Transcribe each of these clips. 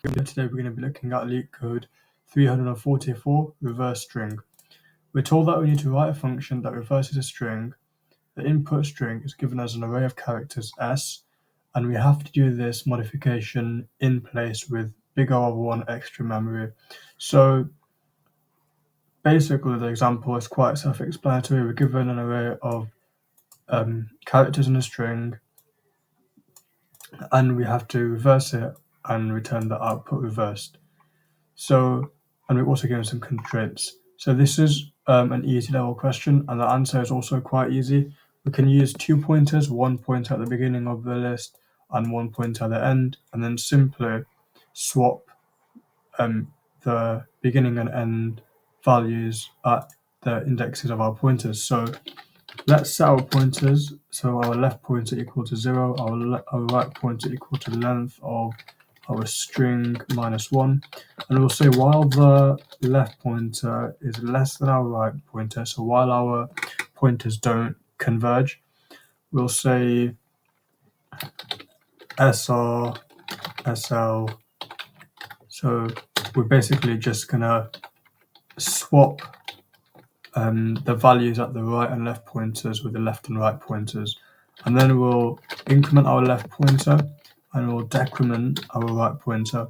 Today we're going to be looking at Leetcode 344 reverse string. We're told that we need to write a function that reverses a string. The input string is given as an array of characters S, and we have to do this modification in place with big O of 1 extra memory. So basically the example is quite self-explanatory. We're given an array of characters in a string, and we have to reverse it and return the output reversed. So, and we're also given some constraints. So this is an easy level question, and the answer is also quite easy. We can use 2 pointers, 1 pointer at the beginning of the list and 1 pointer at the end, and then simply swap the beginning and end values at the indexes of our pointers. So let's set our pointers. So our left pointer equal to 0, our right pointer equal to the length of our string minus 1, and we'll say while the left pointer is less than our right pointer, so while our pointers don't converge, we'll say SR, SL. So we're basically just gonna swap the values at the right and left pointers with the left and right pointers, and then we'll increment our left pointer and we'll decrement our right pointer,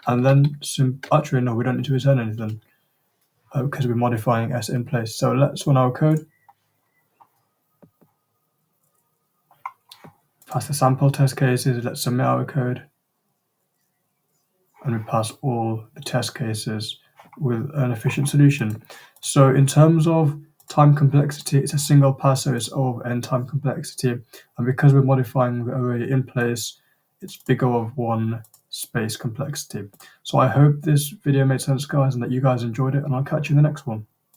and then actually no, we don't need to return anything because we're modifying S in place. So let's run our code, pass the sample test cases, let's submit our code, and we pass all the test cases with an efficient solution. So in terms of time complexity, it's a single pass, so it's O of n time complexity, and because we're modifying the array in place, it's big O of 1 space complexity. So I hope this video made sense, guys, and that you guys enjoyed it, and I'll catch you in the next one.